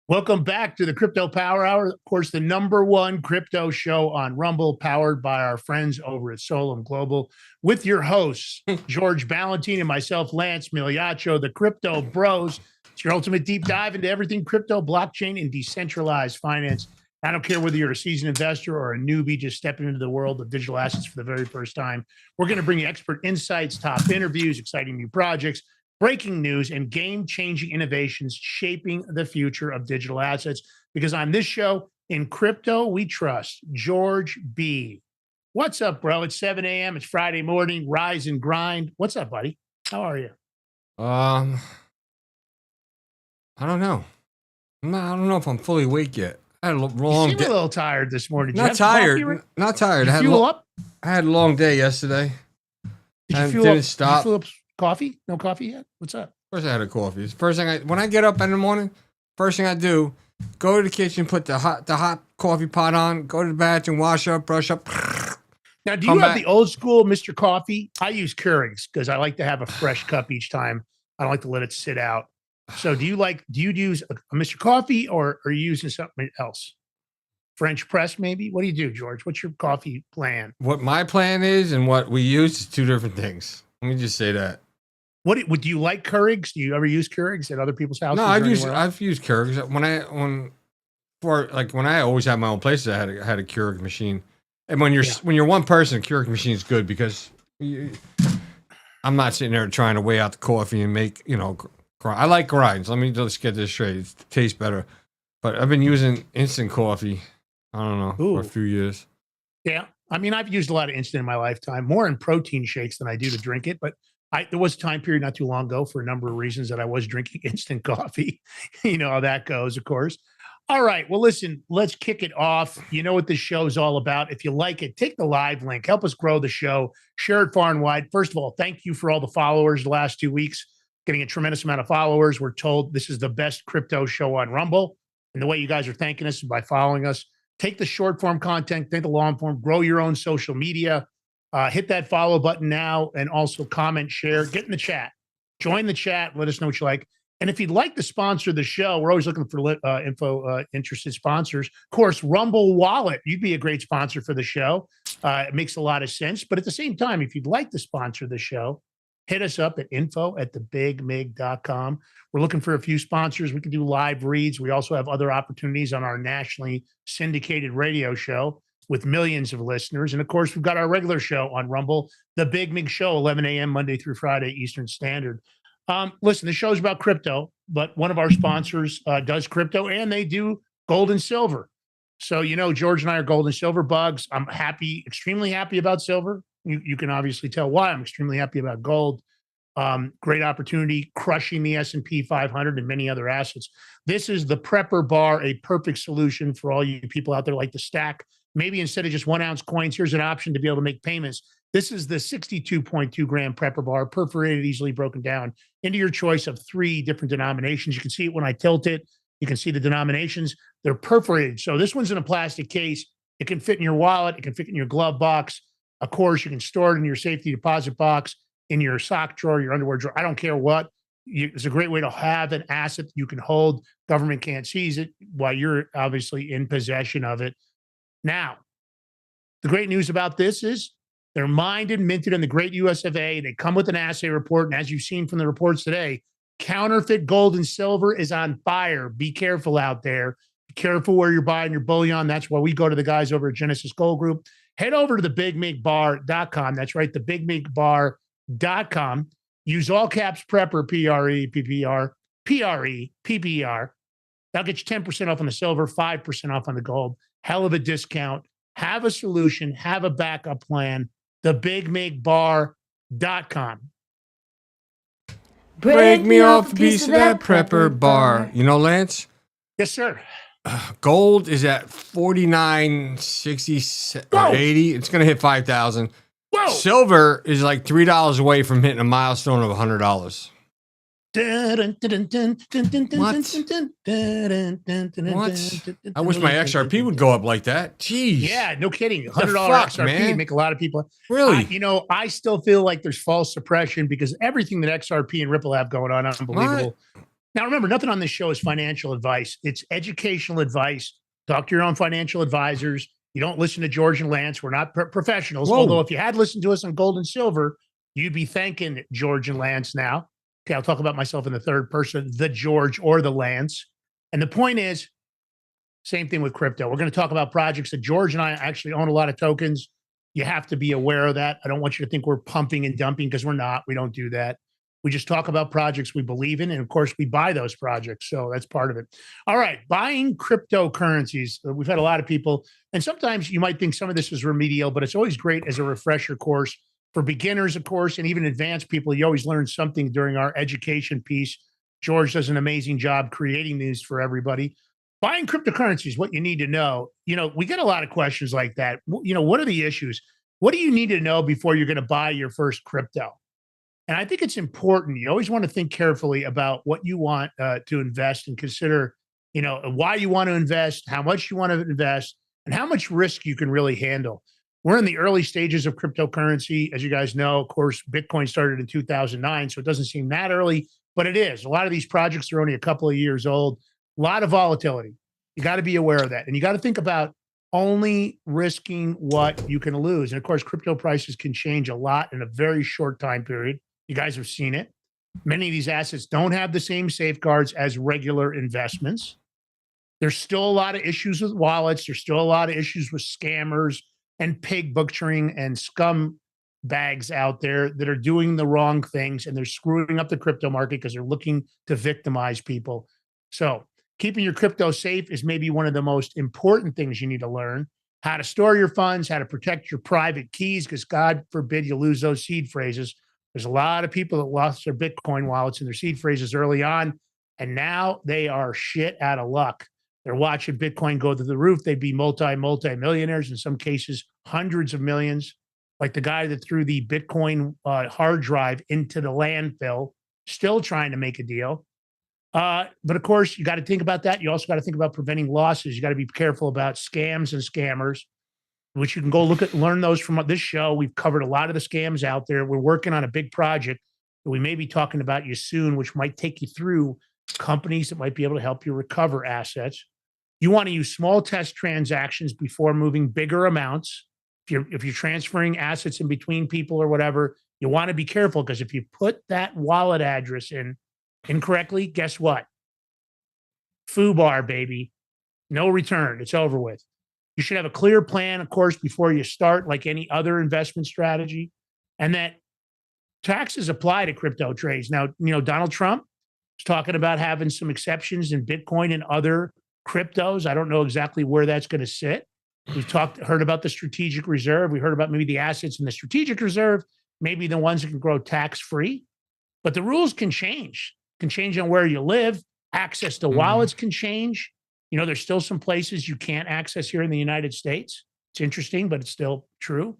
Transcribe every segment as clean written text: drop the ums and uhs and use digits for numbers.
Welcome back to the Crypto Power Hour. Of course, the number one crypto show on Rumble, powered by our friends over at Solum Global, with your hosts, George Ballantine and myself, Lance Miliaccio, the Crypto Bros. It's your ultimate deep dive into everything crypto, blockchain, and decentralized finance. I don't care whether you're a seasoned investor or a newbie just stepping into the world of digital assets for the very first time. We're going to bring you expert insights, top interviews, exciting new projects, breaking news, and game-changing innovations shaping the future of digital assets. Because on this show, in crypto, we trust George B. What's up, bro? It's 7 a.m. It's Friday morning. Rise and grind. What's up, buddy? How are you? I don't know. I don't know if I'm fully awake yet. I had a long you seem a little tired this morning. Not tired. Not tired. Did you fuel up? I had a long day yesterday. Did you fuel up? Did you fuel up coffee? No coffee yet? What's up? First, I had a coffee. First thing when I get up in the morning, first thing I do, go to the kitchen, put the hot coffee pot on, go to the bathroom, wash up, brush up. Now, do you have the old school Mr. Coffee? I use Keurigs because I like to have a fresh cup each time. I don't like to let it sit out. So do you use a Mr. Coffee, or are you using something else? French press, maybe? What do you do, George? What's your coffee plan? What my plan is and what we use is two different things. Let me just say that. What do you like Keurigs? Do you ever use Keurigs at other people's houses? No, I've used Keurigs when I always had my own places. I had a Keurig machine, and when you're one person, a Keurig machine is good because I'm not sitting there trying to weigh out the coffee and make I like grinds. Let me just get this straight. It tastes better, but I've been using instant coffee. I don't know for a few years. Yeah, I mean, I've used a lot of instant in my lifetime, more in protein shakes than I do to drink it, but. There was a time period not too long ago for a number of reasons that I was drinking instant coffee. You know how that goes, of course. All right. Well, listen, let's kick it off. You know what this show is all about. If you like it, take the live link. Help us grow the show. Share it far and wide. First of all, thank you for all the followers the last 2 weeks. Getting a tremendous amount of followers. We're told this is the best crypto show on Rumble. And the way you guys are thanking us is by following us. Take the short form content, take the long form, grow your own social media. Hit that follow button now, and also comment, share, get in the chat, join the chat, let us know what you like. And if you'd like to sponsor the show, we're always looking for interested sponsors. Of course, Rumble Wallet, you'd be a great sponsor for the show. It makes a lot of sense. But at the same time, if you'd like to sponsor the show, hit us up at info@thebigmig.com. We're looking for a few sponsors. We can do live reads. We also have other opportunities on our nationally syndicated radio show with millions of listeners. And of course, we've got our regular show on Rumble, The Big Mig Show, 11 a.m. Monday through Friday, Eastern Standard. Listen, the show's about crypto, but one of our sponsors does crypto, and they do gold and silver. So, George and I are gold and silver bugs. I'm extremely happy about silver. You can obviously tell why I'm extremely happy about gold. Great opportunity, crushing the S&P 500 and many other assets. This is the Prepper Bar, a perfect solution for all you people out there like to stack. Maybe instead of just 1 ounce coins, here's an option to be able to make payments. This is the 62.2 gram Prepper Bar, perforated, easily broken down into your choice of 3 different denominations. You can see it when I tilt it. You can see the denominations. They're perforated. So this one's in a plastic case. It can fit in your wallet. It can fit in your glove box. Of course, you can store it in your safety deposit box, in your sock drawer, your underwear drawer. I don't care what. It's a great way to have an asset that you can hold. Government can't seize it while you're obviously in possession of it. Now, the great news about this is they're mined and minted in the great US of A. They come with an assay report. And as you've seen from the reports today, counterfeit gold and silver is on fire. Be careful out there. Be careful where you're buying your bullion. That's why we go to the guys over at Genesis Gold Group. Head over to thebigmigbar.com. That's right, thebigmigbar.com. Use all caps Prepper, PREPPR, PREPPR. That'll get you 10% off on the silver, 5% off on the gold. Hell of a discount. Have a solution. Have a backup plan. Thebigmigbar.com. Break me off a piece of that Prepper Bar. You know, Lance? Yes, sir. Gold is at 49.60 or 80. It's going to hit 5,000. Whoa. Silver is like $3 away from hitting a milestone of $100. What? I wish my XRP would go up like that. Jeez. Yeah, no kidding. $100 XRP would make a lot of people. Really? I still feel like there's false suppression because everything that XRP and Ripple have going on, unbelievable. What? Now, remember, nothing on this show is financial advice. It's educational advice. Talk to your own financial advisors. You don't listen to George and Lance. We're not professionals. Whoa. Although if you had listened to us on Gold and Silver, you'd be thanking George and Lance now. Okay, I'll talk about myself in the third person, the George or the Lance. And the point is, same thing with crypto. We're going to talk about projects that George and I actually own a lot of tokens. You have to be aware of that. I don't want you to think we're pumping and dumping, because we're not. We don't do that. We just talk about projects we believe in. And of course, we buy those projects. So that's part of it. All right. Buying cryptocurrencies. We've had a lot of people, and sometimes you might think some of this is remedial, but it's always great as a refresher course for beginners, of course, and even advanced people. You always learn something during our education piece. George does an amazing job creating these for everybody. Buying cryptocurrencies, what you need to know. We get a lot of questions like that. What are the issues? What do you need to know before you're going to buy your first crypto? And I think it's important. You always want to think carefully about what you want to invest, and consider, why you want to invest, how much you want to invest, and how much risk you can really handle. We're in the early stages of cryptocurrency. As you guys know, of course, Bitcoin started in 2009, so it doesn't seem that early, but it is. A lot of these projects are only a couple of years old. A lot of volatility. You got to be aware of that. And you got to think about only risking what you can lose. And of course, crypto prices can change a lot in a very short time period. You guys have seen it. Many of these assets don't have the same safeguards as regular investments. There's still a lot of issues with wallets. There's still a lot of issues with scammers and pig butchering and scum bags out there that are doing the wrong things, and they're screwing up the crypto market because they're looking to victimize people. So keeping your crypto safe is maybe one of the most important things you need to learn. How to store your funds, how to protect your private keys, because God forbid you lose those seed phrases. There's a lot of people that lost their Bitcoin wallets and their seed phrases early on, and now they are shit out of luck. They're watching Bitcoin go to the roof. They'd be multi-millionaires, in some cases, hundreds of millions, like the guy that threw the Bitcoin hard drive into the landfill, still trying to make a deal. But of course, you got to think about that. You also got to think about preventing losses. You got to be careful about scams and scammers, which you can go learn those from this show. We've covered a lot of the scams out there. We're working on a big project that we may be talking about you soon, which might take you through companies that might be able to help you recover assets. You want to use small test transactions before moving bigger amounts. If you're transferring assets in between people or whatever, you want to be careful, because if you put that wallet address in incorrectly, guess what? FUBAR, baby. No return. It's over with. You should have a clear plan, of course, before you start, like any other investment strategy, and that taxes apply to crypto trades. Now, Donald Trump is talking about having some exceptions in Bitcoin and other cryptos. I don't know exactly where that's going to sit. We've heard about the strategic reserve. We heard about maybe the assets in the strategic reserve, maybe the ones that can grow tax-free. But the rules can change on where you live. Access to wallets can change. There's still some places you can't access here in the United States. It's interesting, but it's still true.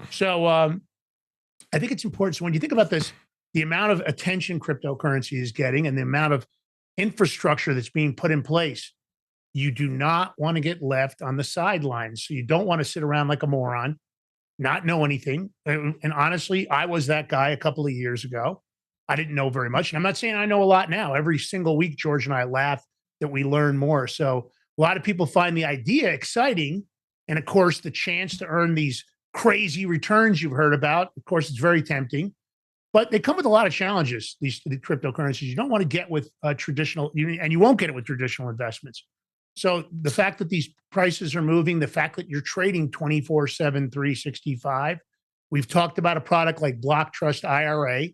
So I think it's important. So when you think about this, the amount of attention cryptocurrency is getting and the amount of infrastructure that's being put in place, you do not want to get left on the sidelines. So you don't want to sit around like a moron, not know anything. And honestly, I was that guy a couple of years ago. I didn't know very much. And I'm not saying I know a lot now. Every single week, George and I laugh that we learn more. So a lot of people find the idea exciting. And of course, the chance to earn these crazy returns you've heard about, of course, it's very tempting. But they come with a lot of challenges, the cryptocurrencies. You don't want to get with traditional, and you won't get it with traditional investments. So the fact that these prices are moving, the fact that you're trading 24/7, 365, we've talked about a product like Block Trust IRA.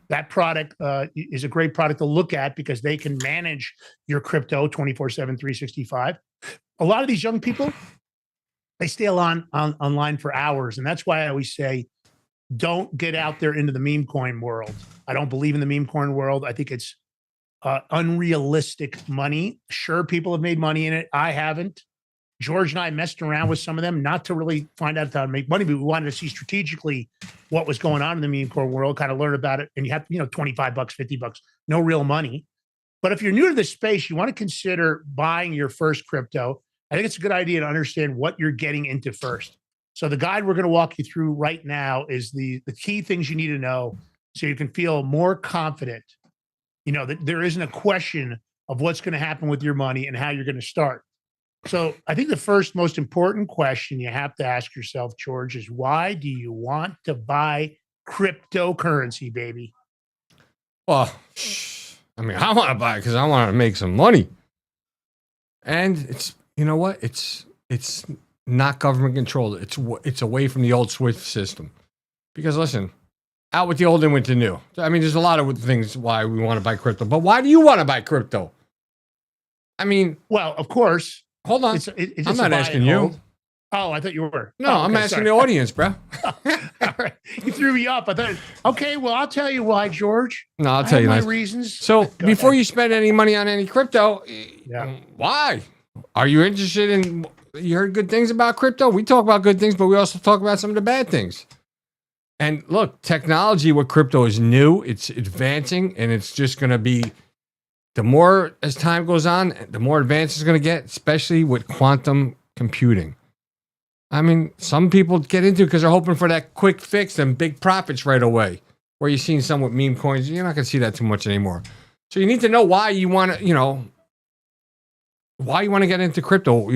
That product is a great product to look at because they can manage your crypto 24/7, 365. A lot of these young people, they stay online for hours. And that's why I always say, don't get out there into the meme coin world. I don't believe in the meme coin world. I think it's unrealistic money. Sure, people have made money in it. I haven't. George and I messed around with some of them, not to really find out how to make money, but we wanted to see strategically what was going on in the meme coin world, kind of learn about it. And you have, $25, $50, no real money. But if you're new to this space, you want to consider buying your first crypto. I think it's a good idea to understand what you're getting into first. So the guide we're going to walk you through right now is the key things you need to know so you can feel more confident You know, that there isn't a question of what's going to happen with your money and how you're going to start. So I think the first most important question you have to ask yourself, George, is why do you want to buy cryptocurrency, baby? Well, I mean, I want to buy it because I want to make some money. And it's, you know what? It's not government controlled. It's away from the old SWIFT system. Because listen, out with the old and with the new. I mean, there's a lot of things why we want to buy crypto. But why do you want to buy crypto? I mean, well, of course. Hold on. I'm not asking you. Oh, I thought you were. No, I'm asking the audience, bro. All right. You threw me off. I thought, okay, well, I'll tell you why, George. No, I'll tell you my reasons. So before you spend any money on any crypto, why? Are you interested in, you heard good things about crypto? We talk about good things, but we also talk about some of the bad things. And look, technology with crypto is new. It's advancing, and it's just going to be, the more as time goes on, the more advanced it's going to get, especially with quantum computing. I mean, some people get into it because they're hoping for that quick fix and big profits right away. Where you've seen some with meme coins, you're not going to see that too much anymore. So you need to know why you want to, why you want to get into crypto.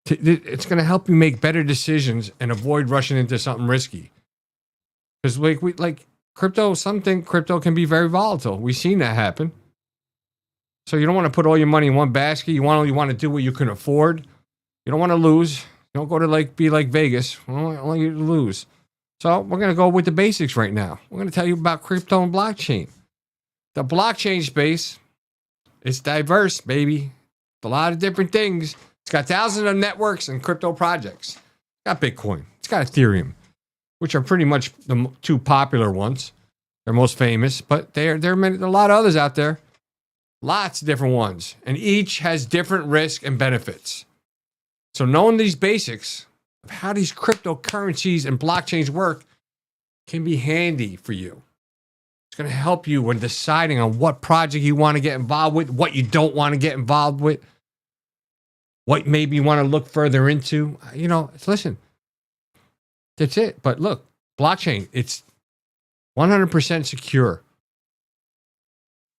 It's going to help you make better decisions and avoid rushing into something risky. Because like crypto can be very volatile. We've seen that happen. So you don't want to put all your money in one basket. You only want to do what you can afford. You don't want to lose. You don't go to be like Vegas. I don't want you to lose. So we're going to go with the basics right now. We're going to tell you about crypto and blockchain. The blockchain space is diverse, baby. A lot of different things. It's got thousands of networks and crypto projects. It's got Bitcoin. It's got Ethereum, which are pretty much the two popular ones. They're most famous, but there are a lot of others out there. Lots of different ones. And each has different risks and benefits. So knowing these basics of how these cryptocurrencies and blockchains work can be handy for you. It's going to help you when deciding on what project you want to get involved with, what you don't want to get involved with, what maybe you want to look further into. Listen, that's it. But look, blockchain, it's 100% secure.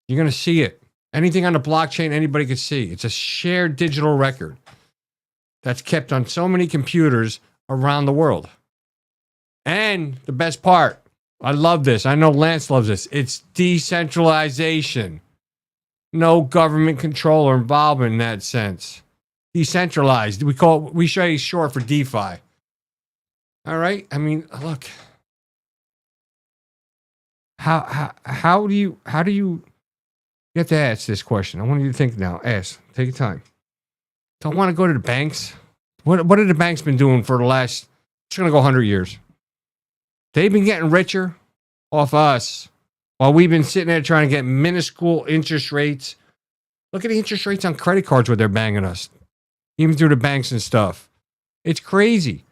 You're going to see it. Anything on the blockchain, anybody can see. It's a shared digital record that's kept on so many computers around the world. And the best part, I love this. I know Lance loves this. It's decentralization. No government control or involvement in that sense. Decentralized. We say short for DeFi. All right. I mean, look. How do you have to ask this question? I want you to think now. Ask. Take your time. Don't want to go to the banks. What have the banks been doing for the last, it's going to go 100 years? They've been getting richer off us while we've been sitting there trying to get minuscule interest rates. Look at the interest rates on credit cards where they're banging us, even through the banks and stuff. It's crazy.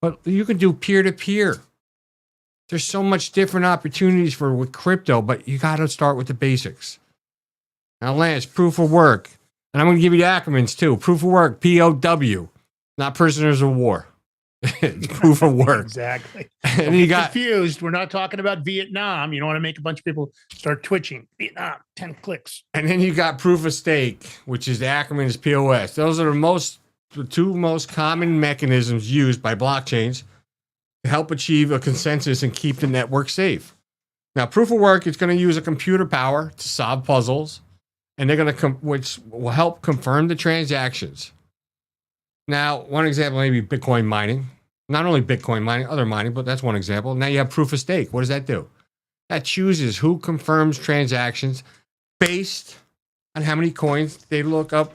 But you can do peer-to-peer. There's so much different opportunities with crypto, but you got to start with the basics. Now, Lance, proof of work. And I'm going to give you the acronyms too. Proof of work, POW, not prisoners of war. It's proof of work. Exactly. And you got confused. We're not talking about Vietnam. You don't want to make a bunch of people start twitching. Vietnam, 10 clicks. And then you got proof of stake, which is the acronym is POS. Those are the two most common mechanisms used by blockchains to help achieve a consensus and keep the network safe. Now, proof of work is going to use a computer power to solve puzzles, and they're going to which will help confirm the transactions. Now, one example may be Bitcoin mining. Not only Bitcoin mining, other mining, but that's one example. Now you have proof of stake. What does that do? That chooses who confirms transactions based on how many coins they look up.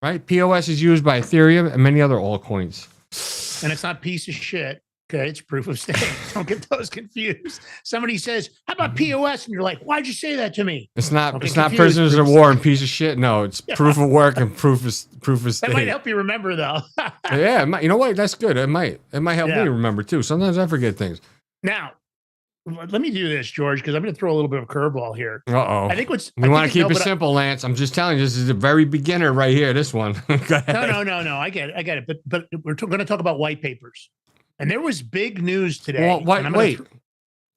Right? POS is used by Ethereum and many other altcoins. And it's not piece of shit. Okay, it's proof of stake. Don't get those confused. Somebody says, "How about POS?" And you're like, "Why'd you say that to me?" It's not prisoners of war and piece of shit. No, it's proof of work and proof of stake. That might help you remember, though. Yeah, you know what? That's good. It might help me remember too. Sometimes I forget things. Now, let me do this, George, because I'm going to throw a little bit of a curveball here. Uh-oh. I think we want to keep it simple, Lance. I'm just telling you, this is a very beginner right here. This one. No. I get it. But we're going to talk about white papers. And there was big news today. Well, wait.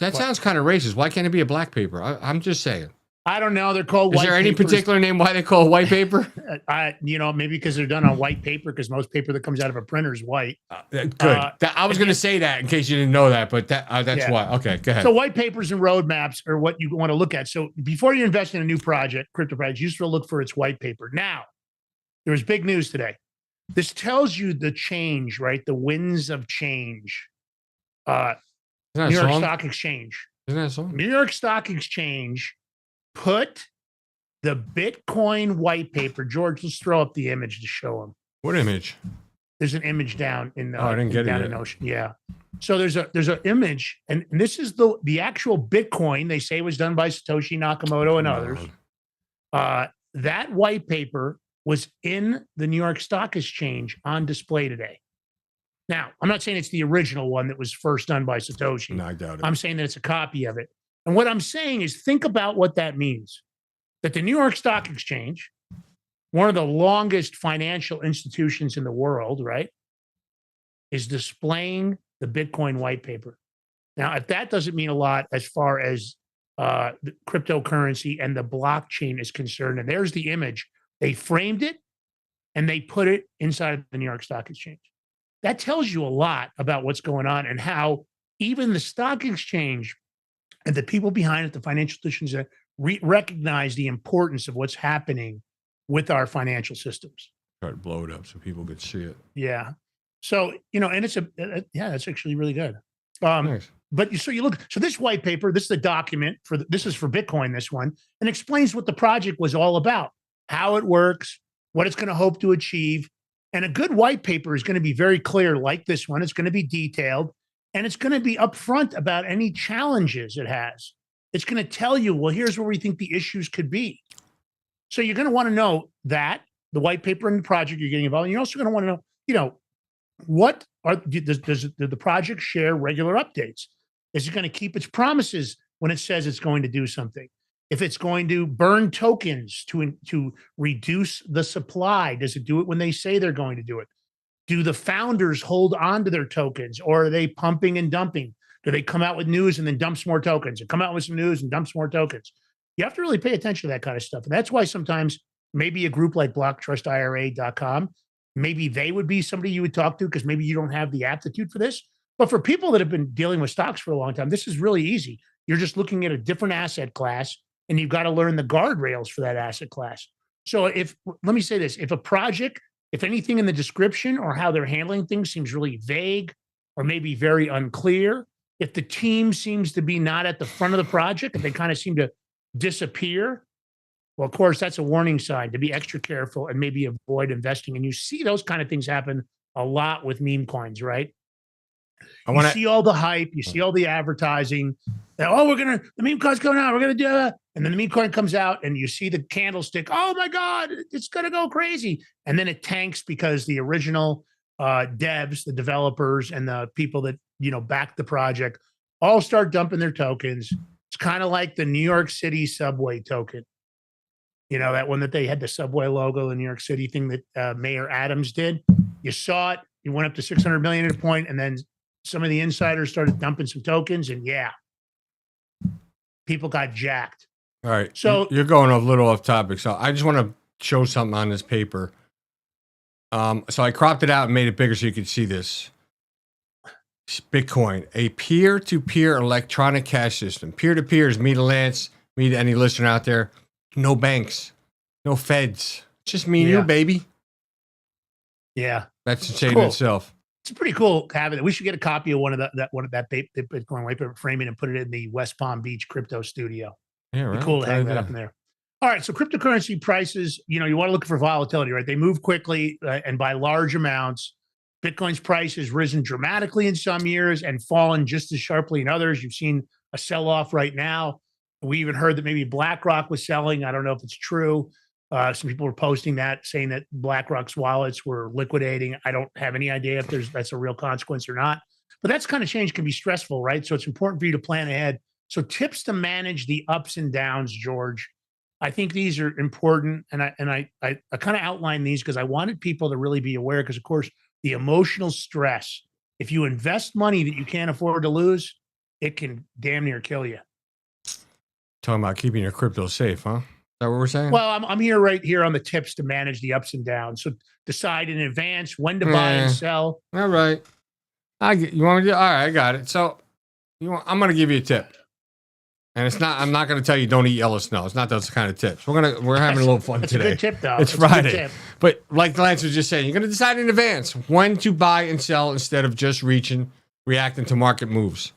That sounds kind of racist. Why can't it be a black paper? I'm just saying. I don't know. They're called white papers. Is there any papers. particular name why they call it white paper? Maybe because they're done on white paper, because most paper that comes out of a printer is white. Good. I was going to say that in case you didn't know that, but that's why. Okay, go ahead. So white papers and roadmaps are what you want to look at. So before you invest in a new project, crypto project, you should look for its white paper. Now, there was big news today. This tells you the change, right? The winds of change. New York Stock Exchange. Isn't that a song? New York Stock Exchange put the Bitcoin white paper. George, let's throw up the image to show them. What image? There's an image down in I didn't get it yet. Ocean. Yeah. So there's an image, and this is the actual Bitcoin they say was done by Satoshi Nakamoto and others. That white paper was in the New York Stock Exchange on display today. Now, I'm not saying it's the original one that was first done by Satoshi. No, I doubt it. I'm saying that it's a copy of it. And what I'm saying is, think about what that means. That the New York Stock Exchange, one of the longest financial institutions in the world, right, is displaying the Bitcoin white paper. Now, if that doesn't mean a lot as far as the cryptocurrency and the blockchain is concerned, and there's the image, they framed it and they put it inside of the New York Stock Exchange. That tells you a lot about what's going on and how even the stock exchange and the people behind it, the financial institutions, recognize the importance of what's happening with our financial systems. Try to blow it up so people could see it. Yeah. So, and it's that's actually really good. Nice. But so you look, so this white paper, this is the document this is for Bitcoin, this one, and explains what the project was all about, how it works, what it's going to hope to achieve. And a good white paper is going to be very clear, like this one. It's going to be detailed, and it's going to be upfront about any challenges it has. It's going to tell you, well, here's where we think the issues could be. So you're going to want to know that, the white paper and the project you're getting involved in. You're also going to want to know, does the project share regular updates? Is it going to keep its promises when it says it's going to do something? If it's going to burn tokens to reduce the supply, does it do it when they say they're going to do it? Do the founders hold on to their tokens, or are they pumping and dumping? Do they come out with news and then dump some more tokens, and come out with some news and dump some more tokens? You have to really pay attention to that kind of stuff. And that's why sometimes maybe a group like BlockTrustIRA.com, maybe they would be somebody you would talk to, because maybe you don't have the aptitude for this. But for people that have been dealing with stocks for a long time, this is really easy. You're just looking at a different asset class, and you've got to learn the guardrails for that asset class. So let me say this, if a project, if anything in the description or how they're handling things seems really vague or maybe very unclear, if the team seems to be not at the front of the project, if they kind of seem to disappear, well, of course, that's a warning sign to be extra careful and maybe avoid investing. And you see those kind of things happen a lot with meme coins, right? You see all the hype, you see all the advertising. The meme coin's going out, we're going to do it. And then the meme coin comes out and you see the candlestick. Oh my God, it's going to go crazy. And then it tanks because the original devs, the developers, and the people that, back the project all start dumping their tokens. It's kind of like the New York City subway token. That one that they had the subway logo, the New York City thing that Mayor Adams did. You saw it. It went up to 600 million at a point, and then some of the insiders started dumping some tokens, and people got jacked. All right. So you're going a little off topic. So I just want to show something on this paper. So I cropped it out and made it bigger so you could see this. Bitcoin, a peer-to-peer electronic cash system. Peer-to-peer is me to Lance, me to any listener out there. No banks, no feds. Just me and you, baby. Yeah. That's insane in itself. It's pretty cool having it. We should get a copy of one of that Bitcoin white paper, frame it, and put it in the West Palm Beach crypto studio. Yeah, right. Cool to hang that up in there. All right, so cryptocurrency prices, you want to look for volatility, right? They move quickly and by large amounts. Bitcoin's price has risen dramatically in some years and fallen just as sharply in others. You've seen a sell-off right now. We even heard that maybe BlackRock was selling. I don't know if it's true. Some people were posting that, saying that BlackRock's wallets were liquidating. I don't have any idea if that's a real consequence or not. But that's kind of change can be stressful, right? So it's important for you to plan ahead. So tips to manage the ups and downs, George. I think these are important, and I kind of outlined these because I wanted people to really be aware. Because of course, the emotional stress. If you invest money that you can't afford to lose, it can damn near kill you. Talking about keeping your crypto safe, huh? Is that what we're saying? Well, I'm here right here on the tips to manage the ups and downs. So decide in advance when to buy and sell. All right. You want me to? All right, I got it. So I'm going to give you a tip. And I'm not going to tell you don't eat yellow snow. It's not those kind of tips. We're having a little fun today. It's a good tip, though. It's Friday. But like Lance was just saying, you're going to decide in advance when to buy and sell instead of just reacting to market moves.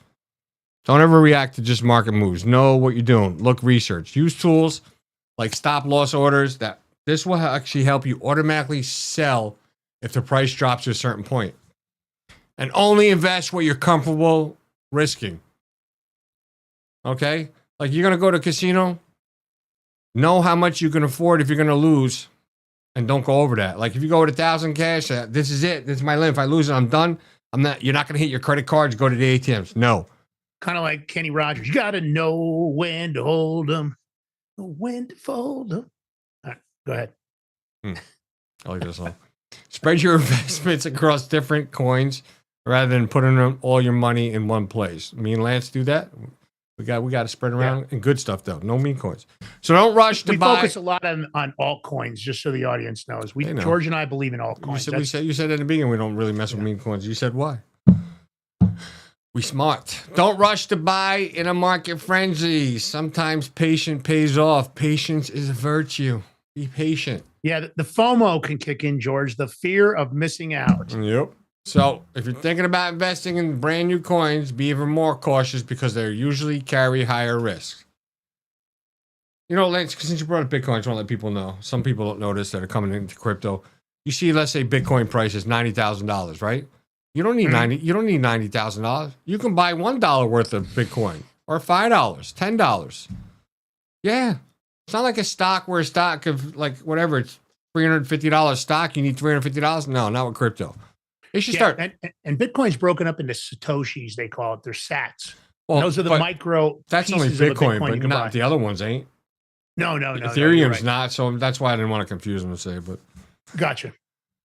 Don't ever react to just market moves. Know what you're doing. Look, research. Use tools like stop loss orders. This will actually help you automatically sell if the price drops to a certain point. And only invest what you're comfortable risking. Okay? Like you're going to go to a casino, know how much you can afford if you're going to lose, and don't go over that. Like if you go with 1,000 cash, this is it. This is my limit. If I lose it, I'm done. You're not going to hit your credit cards, go to the ATMs. No. Kind of like Kenny Rogers. You got to know when to hold them, when to fold them. All right, go ahead. I like this song. Spread your investments across different coins rather than putting all your money in one place. Me and Lance do that. We got to spread around and good stuff though. No meme coins. So don't rush to buy. We focus a lot on altcoins, just so the audience knows. George and I believe in altcoins. You said at the beginning we don't really mess with meme coins. You said why? We smart. Don't rush to buy in a market frenzy. Sometimes patience pays off. Patience is a virtue. Be patient. Yeah, the FOMO can kick in, George. The fear of missing out. Yep. So if you're thinking about investing in brand new coins, be even more cautious because they usually carry higher risk. You know, Lance, since you brought up Bitcoin, I just want to let people know. Some people don't notice that are coming into crypto. You see, let's say Bitcoin price is $90,000, right? You don't need $90,000. You can buy $1 worth of Bitcoin or $5, $10. Yeah. It's not like a stock where a stock of like whatever, it's $350 stock. You need $350. No, not with crypto. They should start. And Bitcoin's broken up into Satoshis, they call it. They're sats. Well, those are the micro. That's only Bitcoin, but not the other ones ain't. No. Ethereum's not. So that's why I didn't want to confuse them and say, but. Gotcha.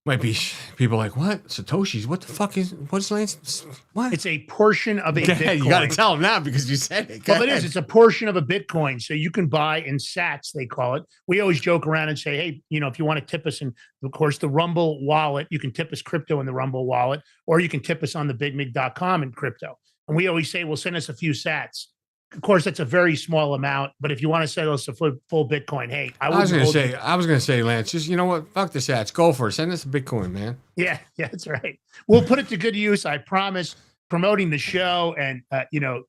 Might be people like, what? Satoshis? What the fuck what's Lance? What? It's a portion of a Bitcoin. You got to tell them now because you said it. Well, it is. It's a portion of a Bitcoin. So you can buy in sats, they call it. We always joke around and say, hey, if you want to tip us in, of course, the Rumble wallet, you can tip us crypto in the Rumble wallet, or you can tip us on the bigmig.com in crypto. And we always say, well, send us a few sats. Of course, that's a very small amount, but if you want to sell us a full Bitcoin, hey, I was going to say, Lance, just you know what? Fuck the sats. Go for it. Send us a Bitcoin, man. Yeah, that's right. We'll put it to good use. I promise. Promoting the show and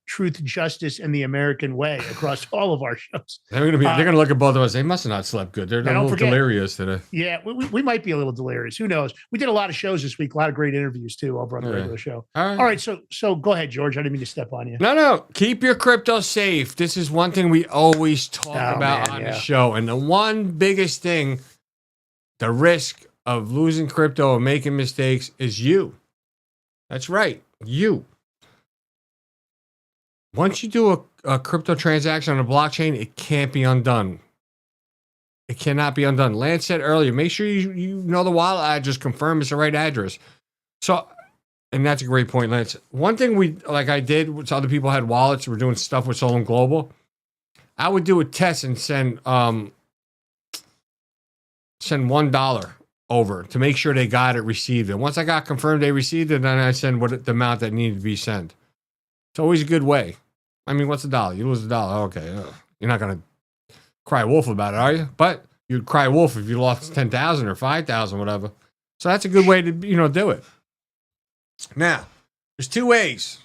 truth, justice, and the American way across all of our shows. They're gonna look at both of us. They must have not slept good. They're a little delirious today. Yeah, we might be a little delirious. Who knows? We did a lot of shows this week. A lot of great interviews too over on the regular show. All right. So go ahead, George. I didn't mean to step on you. No. Keep your crypto safe. This is one thing we always talk about on the show, and the one biggest thing, the risk of losing crypto and making mistakes is you. That's right. You. Once you do a crypto transaction on a blockchain, it can't be undone. It cannot be undone. Lance said earlier, make sure you know the wallet address, confirm it's the right address. So, and that's a great point, Lance. One thing I did, which other people had wallets, we're doing stuff with Solon Global. I would do a test and send $1 over to make sure they got it, received it. Once I got confirmed they received it, then I send the amount that needed to be sent. It's always a good way. I mean, what's $1? You lose $1. Okay. You're not going to cry wolf about it, are you? But you'd cry wolf if you lost 10,000 or 5,000, whatever. So that's a good way to, do it. Now, there's two ways.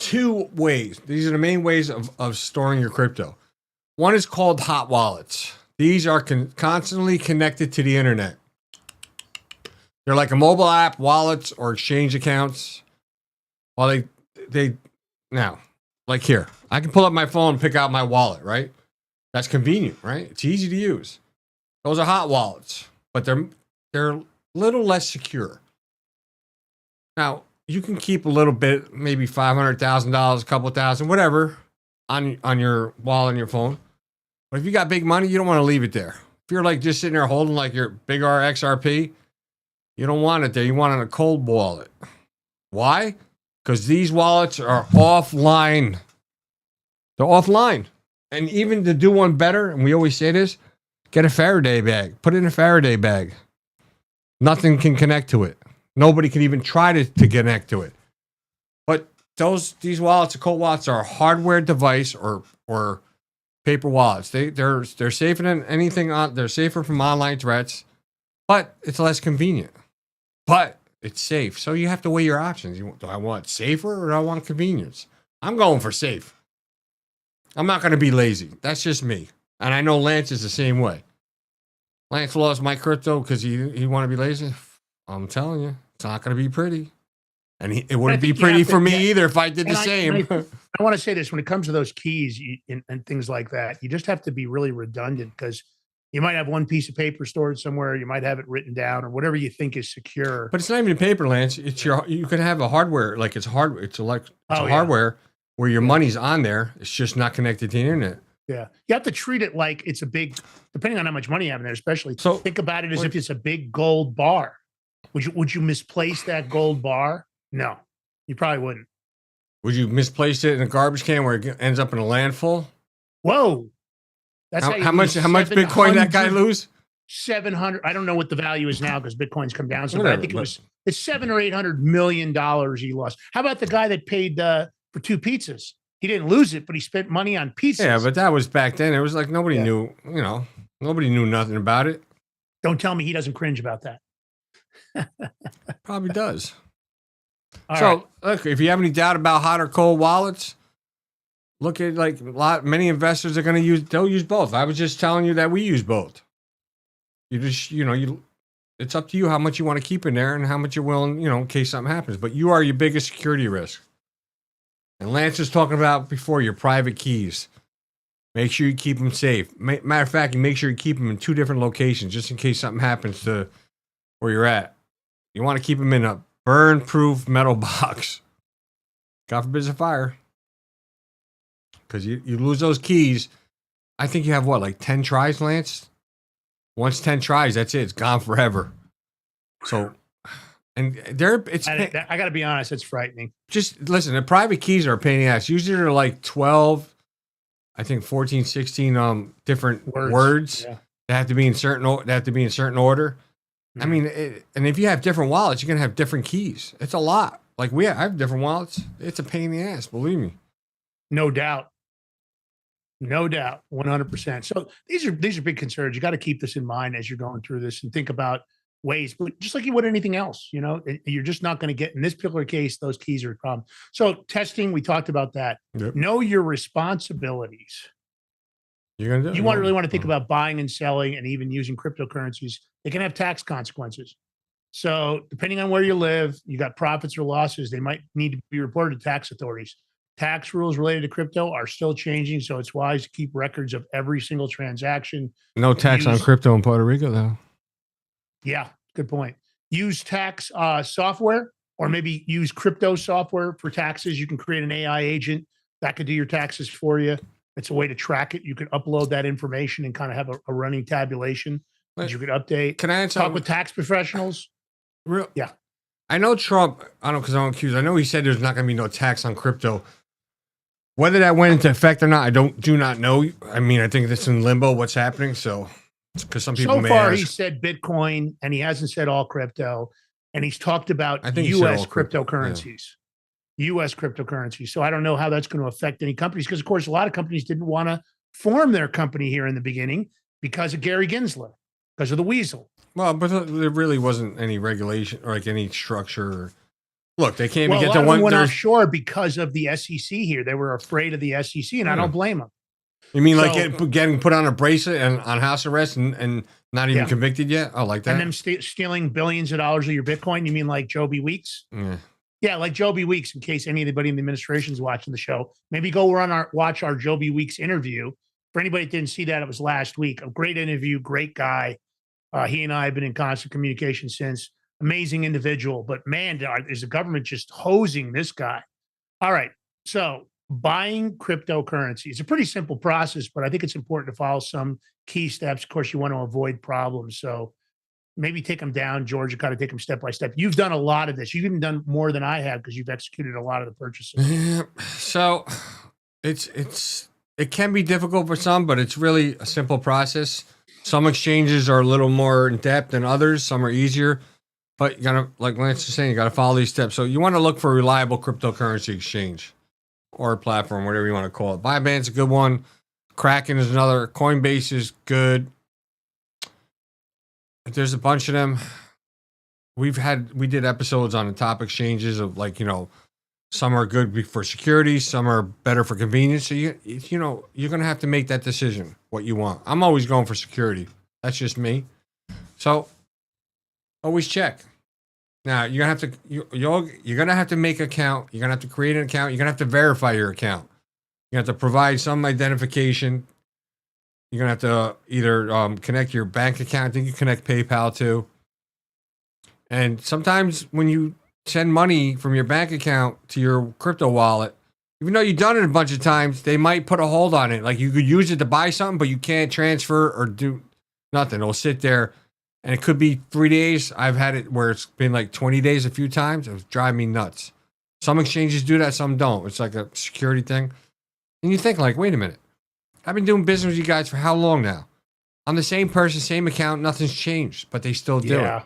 These are the main ways of storing your crypto. One is called hot wallets. These are constantly connected to the internet. They're like a mobile app, wallets, or exchange accounts. Well, they now, like here, I can pull up my phone and pick out my wallet, right? That's convenient, right? It's easy to use. Those are hot wallets, but they're a little less secure. Now, you can keep a little bit, maybe $500,000, a couple thousand, whatever, on your wallet on your phone. But if you got big money, you don't want to leave it there. If you're like just sitting there holding like your big RXRP, you don't want it there. You want it in a cold wallet. Why? because these wallets are offline. They're offline. And even to do one better, and we always say this, get a Faraday bag. Put it in a Faraday bag. Nothing can connect to it. Nobody can even try to connect to it. But these wallets, the cold wallets, are a hardware device or paper wallets. They're safer than anything. They're safer from online threats, but it's less convenient. But it's safe. So you have to weigh your options. Do I want safer or do I want convenience? I'm going for safe. I'm not going to be lazy. That's just me. And I know Lance is the same way. Lance lost my crypto because he wanted to be lazy. I'm telling you, it's not going to be pretty. And it wouldn't be pretty for me either if I did the same. I want to say this, when it comes to those keys and things like that, you just have to be really redundant, because you might have one piece of paper stored somewhere. You might have it written down or whatever you think is secure. But it's not even paper, Lance. You can have a hardware, like it's hardware. It's hardware where your money's on there. It's just not connected to the internet. Yeah. You have to treat it like it's a big, depending on how much money you have in there, especially. So think about it as if it's a big gold bar. Would you misplace that gold bar? No, you probably wouldn't. Would you misplace it in a garbage can where it ends up in a landfill? Whoa. That's how much Bitcoin that guy lose? 700. I don't know what the value is now because Bitcoin's come down. So but I think it's $700 or $800 million he lost. How about the guy that paid for 2 pizzas? He didn't lose it, but he spent money on pizzas. Yeah, but that was back then. It was like nobody knew, nobody knew nothing about it. Don't tell me he doesn't cringe about that. Probably does. Look, if you have any doubt about hot or cold wallets, look at many investors are going to they'll use both. I was just telling you that we use both. You just, it's up to you how much you want to keep in there and how much you're willing, in case something happens. But you are your biggest security risk. And Lance was talking about before, your private keys. Make sure you keep them safe. Matter of fact, you make sure you keep them in 2 different locations just in case something happens to where you're at. You want to keep them in a burn-proof metal box. God forbid a fire. Because you lose those keys. I think you have 10 tries, Lance? Once 10 tries, that's it. It's gone forever. So, and I got to be honest, it's frightening. Just listen, the private keys are a pain in the ass. Usually they're like 12, I think 14, 16 different words that have to be in certain order. I mean, and if you have different wallets, you're going to have different keys. It's a lot. I have different wallets. It's a pain in the ass, believe me. No doubt. 100%. So these are big concerns. You got to keep this in mind as you're going through this and think about ways, but just like you would anything else, you're just not going to get, in this particular case, those keys are a problem. So testing, we talked about that. Yep. Know your responsibilities. You really want to think about buying and selling and even using cryptocurrencies. They can have tax consequences. So depending on where you live, you got profits or losses, they might need to be reported to tax authorities. Tax rules related to crypto are still changing, so it's wise to keep records of every single transaction. No tax on crypto in Puerto Rico, though. Yeah, good point. Use tax software, or maybe use crypto software for taxes. You can create an AI agent that could do your taxes for you. It's a way to track it. You could upload that information and kind of have a running tabulation that you could update. Can I talk with tax professionals? Yeah. I know Trump, I don't know because I'm accused. I know he said there's not going to be no tax on crypto. Whether that went into effect or not, I do not know. I mean, I think it's in limbo what's happening. So, because some people he said Bitcoin, and he hasn't said all crypto, and he's talked about U.S. cryptocurrencies. U.S. cryptocurrencies. So I don't know how that's going to affect any companies, because of course a lot of companies didn't want to form their company here in the beginning because of Gary Gensler, because of the weasel. Well, but there really wasn't any regulation or any structure. Look, they can't even get to one. Went offshore because of the SEC here. They were afraid of the SEC, and I don't blame them. You mean getting put on a bracelet and on house arrest and not even convicted yet? Oh, like that? And them stealing billions of dollars of your Bitcoin? You mean like Joe B. Weeks? Yeah. Yeah, like Joe B. Weeks, in case anybody in the administration is watching the show. Maybe go watch our Joe B. Weeks interview. For anybody that didn't see that, it was last week. A great interview, great guy. He and I have been in constant communication since. Amazing individual. But man, is the government just hosing this guy. All right. So buying cryptocurrency is a pretty simple process, but I think it's important to follow some key steps. Of course, you want to avoid problems. So maybe take them down, George. You got to take them step by step. You've done a lot of this. You've even done more than I have because you've executed a lot of the purchases. Yeah. So it can be difficult for some, but it's really a simple process. Some exchanges are a little more in depth than others. Some are easier, but you gotta, like Lance is saying, you gotta follow these steps. So you want to look for a reliable cryptocurrency exchange or platform, whatever you want to call it. Binance is a good one. Kraken is another. Coinbase is good. There's a bunch of them. We did episodes on the top exchanges of, like, some are good for security, some are better for convenience. So you're going to have to make that decision what you want. I'm always going for security. That's just me. So always check. Now you're going to have to make an account. You're going to have to create an account. You're going to have to verify your account. You have to provide some identification. You're going to have to either connect your bank account. I think you connect PayPal too. And sometimes when you send money from your bank account to your crypto wallet, even though you've done it a bunch of times, they might put a hold on it. Like, you could use it to buy something, but you can't transfer or do nothing. It'll sit there, and it could be 3 days. I've had it where it's been like 20 days a few times. It was driving me nuts. Some exchanges do that, some don't. It's like a security thing. And you think, like, wait a minute. I've been doing business with you guys for how long now? I'm the same person, same account, nothing's changed, but they still do it.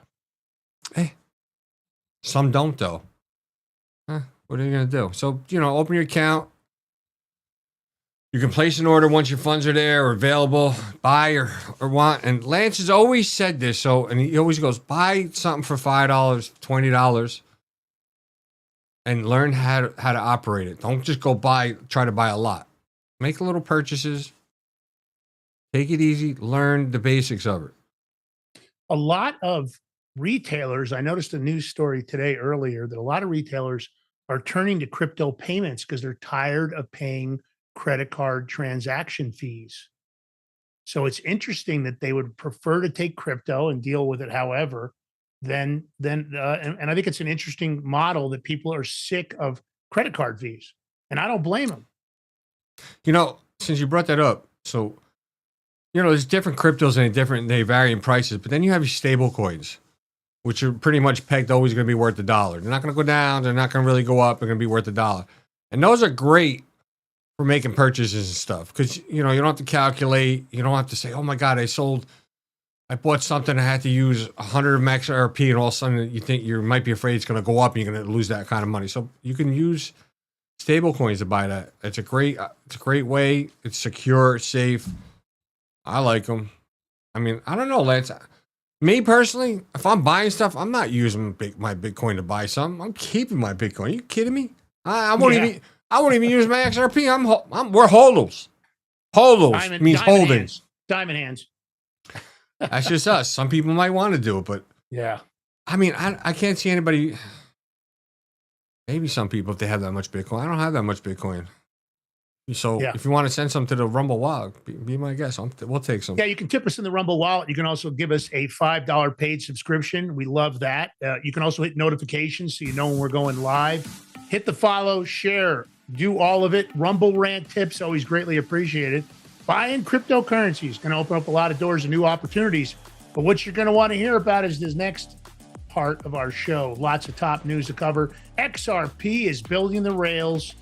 Hey, some don't, though. What are you going to do? So, open your account. You can place an order once your funds are there or available, buy or want. And Lance has always said this, and he always goes, buy something for $5, $20, and learn how to operate it. Don't just go try to buy a lot. Make little purchases. Take it easy. Learn the basics of it. A lot of retailers, I noticed a news story today earlier that a lot of retailers are turning to crypto payments because they're tired of paying credit card transaction fees. So it's interesting that they would prefer to take crypto and deal with it however, and I think it's an interesting model that people are sick of credit card fees, and I don't blame them. Since you brought that up, so there's different cryptos and they vary in prices, but then you have your stable coins, which are pretty much pegged always going to be worth $1. They're not going to go down. They're not going to really go up. They're going to be worth $1. And those are great for making purchases and stuff because, you don't have to calculate. You don't have to say, oh, my God, I bought something. I had to use 100 max RP, and all of a sudden you think you might be afraid it's going to go up and you're going to lose that kind of money. So you can use stable coins to buy that. It's a great way. It's secure, it's safe. I like them. I mean, I don't know, Lance. Me personally, if I'm buying stuff, I'm not using my Bitcoin to buy something. I'm keeping my Bitcoin. Are you kidding me? I won't even use my XRP. We're holders. Holders means holding. Hands. Diamond hands. That's just us. Some people might want to do it, but yeah. I mean, I can't see anybody. Maybe some people, if they have that much Bitcoin. I don't have that much Bitcoin. So if you want to send some to the Rumble wallet, be my guest. We'll take some. Yeah, you can tip us in the Rumble wallet. You can also give us a $5 paid subscription. We love that. You can also hit notifications so you know when we're going live. Hit the follow, share, do all of it. Rumble rant tips, always greatly appreciated. Buying cryptocurrencies is going to open up a lot of doors and new opportunities. But what you're going to want to hear about is this next part of our show. Lots of top news to cover. XRP is building the rails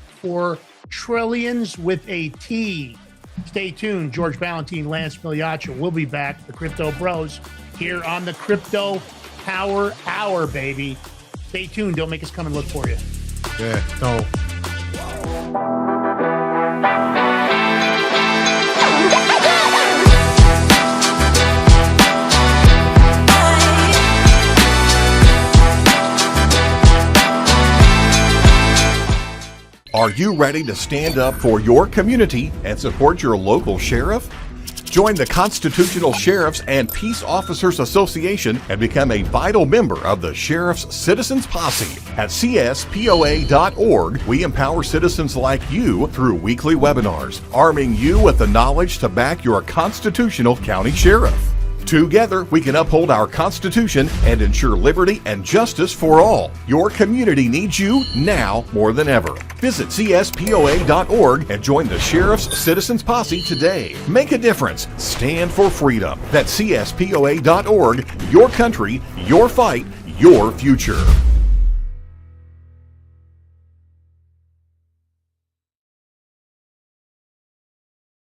for trillions with a T. Stay tuned. George Valentine, Lance Migliaccio will be back. The Crypto Bros here on the Crypto Power Hour, baby. Stay tuned. Don't make us come and look for you. Yeah, no. Are you ready to stand up for your community and support your local sheriff? Join the Constitutional Sheriffs and Peace Officers Association and become a vital member of the Sheriff's Citizens Posse. At cspoa.org, we empower citizens like you through weekly webinars, arming you with the knowledge to back your constitutional county sheriff. Together, we can uphold our Constitution and ensure liberty and justice for all. Your community needs you now more than ever. Visit CSPOA.org and join the Sheriff's Citizens Posse today. Make a difference. Stand for freedom. That's CSPOA.org. Your country, your fight, your future.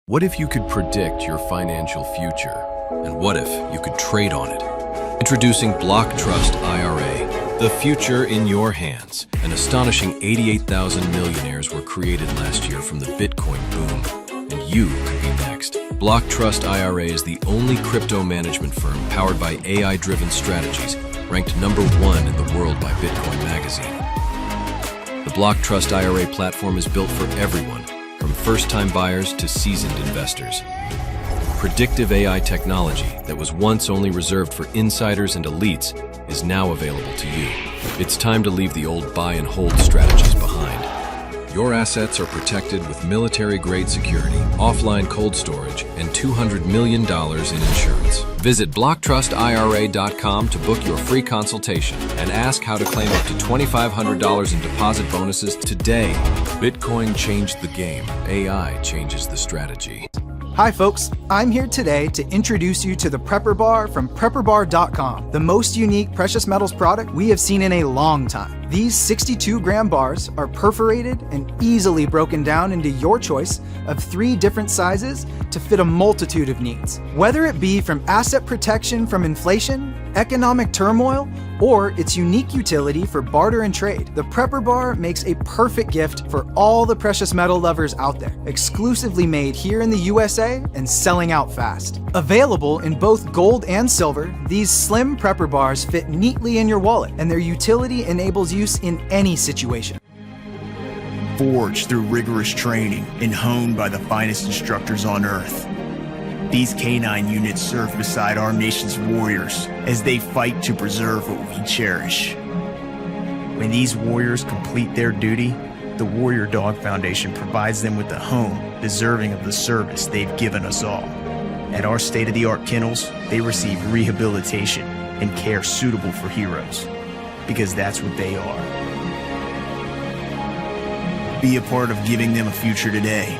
What if you could predict your financial future? And what if you could trade on it? Introducing Block Trust IRA, the future in your hands. An astonishing 88,000 millionaires were created last year from the Bitcoin boom, and you could be next. Block Trust IRA is the only crypto management firm powered by AI-driven strategies, ranked #1 in the world by Bitcoin Magazine. The Block Trust IRA platform is built for everyone, from first-time buyers to seasoned investors. Predictive AI technology that was once only reserved for insiders and elites is now available to you. It's time to leave the old buy and hold strategies behind. Your assets are protected with military-grade security, offline cold storage, and $200 million in insurance. Visit BlockTrustIRA.com to book your free consultation and ask how to claim up to $2,500 in deposit bonuses today. Bitcoin changed the game. AI changes the strategy. Hi folks, I'm here today to introduce you to the Prepper Bar from PrepperBar.com, the most unique precious metals product we have seen in a long time. These 62-gram bars are perforated and easily broken down into your choice of 3 different sizes to fit a multitude of needs. Whether it be from asset protection from inflation, economic turmoil, or its unique utility for barter and trade, the Prepper Bar makes a perfect gift for all the precious metal lovers out there. Exclusively made here in the USA and selling out fast. Available in both gold and silver, these slim Prepper Bars fit neatly in your wallet, and their utility enables use in any situation. Forged through rigorous training and honed by the finest instructors on Earth, these canine units serve beside our nation's warriors as they fight to preserve what we cherish. When these warriors complete their duty, the Warrior Dog Foundation provides them with a home deserving of the service they've given us all. At our state-of-the-art kennels, they receive rehabilitation and care suitable for heroes, because that's what they are. Be a part of giving them a future today.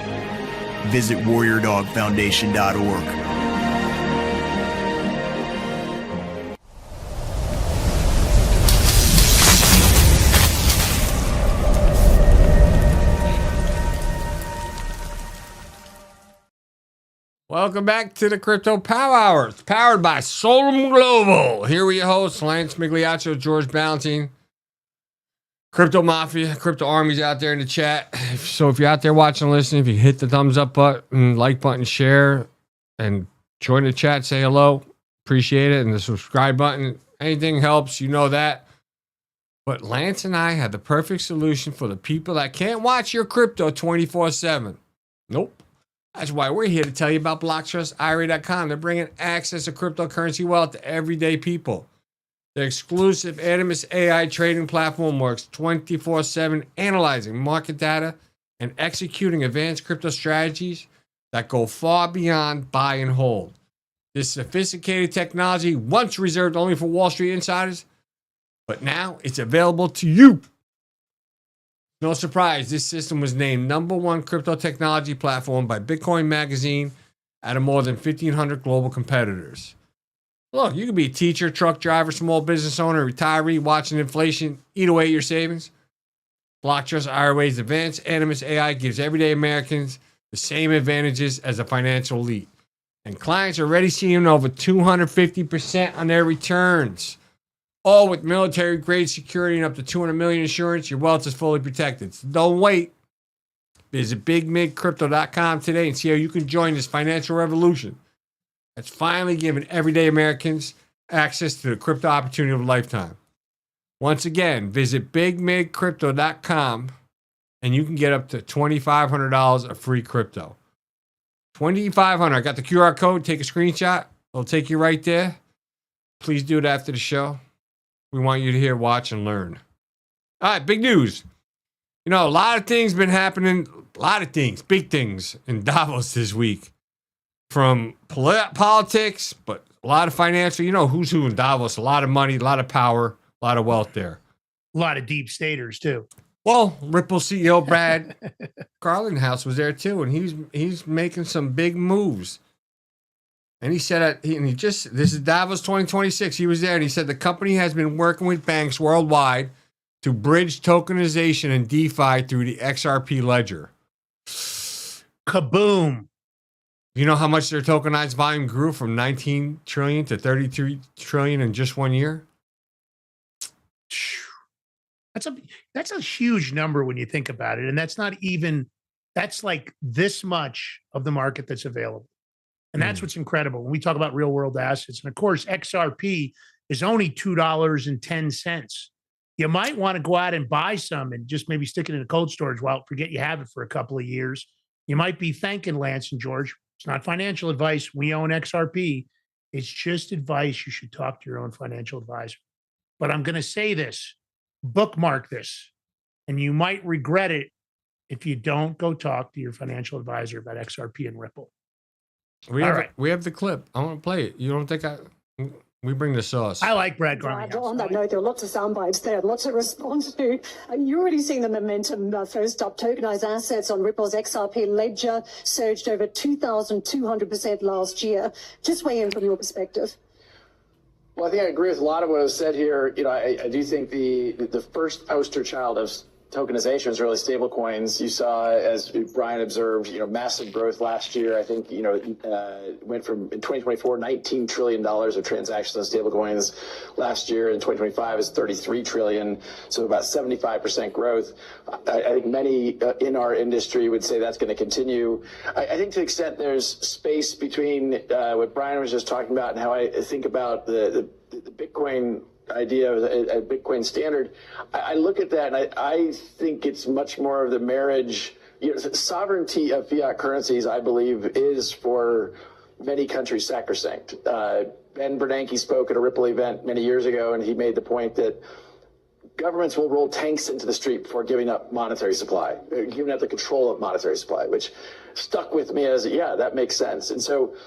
Visit WarriorDogFoundation.org. Welcome back to the Crypto Power Hour. It's powered by Solum Global. Here we host Lance Migliaccio, George Ballantine, Crypto Mafia, Crypto Armies out there in the chat. So if you're out there watching and listening, if you hit the thumbs up button, like button, share, and join the chat, say hello. Appreciate it. And the subscribe button, anything helps, you know that. But Lance and I have the perfect solution for the people that can't watch your crypto 24/7. Nope. That's why we're here to tell you about BlockTrustIRA.com. They're bringing access to cryptocurrency wealth to everyday people. The exclusive Animus AI trading platform works 24/7, analyzing market data and executing advanced crypto strategies that go far beyond buy and hold. This sophisticated technology, once reserved only for Wall Street insiders, but now it's available to you. No surprise, this system was named #1 crypto technology platform by Bitcoin Magazine out of more than 1,500 global competitors. Look, you could be a teacher, truck driver, small business owner, retiree, watching inflation eat away at your savings. BlockTrust IRA's advanced Animus AI gives everyday Americans the same advantages as a financial elite. And clients are already seeing over 250% on their returns. All with military-grade security and up to $200 million insurance, your wealth is fully protected. So don't wait. Visit BigMidCrypto.com today and see how you can join this financial revolution that's finally giving everyday Americans access to the crypto opportunity of a lifetime. Once again, visit BigMidCrypto.com and you can get up to $2,500 of free crypto. $2,500. I got the QR code. Take a screenshot. It'll take you right there. Please do it after the show. We want you to hear, watch, and learn. All right, big news. You know, a lot of things been happening. A lot of things, big things in Davos this week. From politics, but A lot of financial, who's who in Davos, a lot of money, a lot of power, a lot of wealth there. A lot of deep staters too. Well, Ripple CEO Brad Garlinghouse was there too, and he's making some big moves. And he said, this is Davos 2026. He was there, and he said the company has been working with banks worldwide to bridge tokenization and DeFi through the XRP ledger. Kaboom. You know how much their tokenized volume grew from 19 trillion to 33 trillion in just 1 year? That's a huge number when you think about it. And that's like this much of the market that's available. And that's what's incredible when we talk about real world assets. And of course, XRP is only $2.10. You might want to go out and buy some and just maybe stick it in a cold storage while forget you have it for a couple of years. You might be thanking Lance and George. It's not financial advice. We own XRP. It's just advice. You should talk to your own financial advisor. But I'm going to say this, bookmark this, and you might regret it if you don't go talk to your financial advisor about XRP and Ripple. We have the clip. I want to play it. You don't think we bring the sauce? I like Brad Garlinghouse. On that note, there are lots of sound bites there, lots to respond to. You're already seeing the momentum. First up, tokenized assets on Ripple's XRP ledger surged over 2,200% last year. Just weigh in from your perspective. Well, I think I agree with a lot of what was said here. I do think the first poster child of tokenization is really stable coins. You saw, as Brian observed, massive growth last year. I think, went from, in 2024, $19 trillion of transactions on stable coins. Last year in 2025 is $33 trillion. So about 75% growth. I think many in our industry would say that's going to continue. I think to the extent there's space between what Brian was just talking about and how I think about the Bitcoin idea of a Bitcoin standard, I look at that and I think it's much more of the marriage. Sovereignty of fiat currencies, I believe, is for many countries sacrosanct. Ben Bernanke spoke at a Ripple event many years ago, and he made the point that governments will roll tanks into the street before giving up monetary supply, giving up the control of monetary supply, which stuck with me as, that makes sense. And so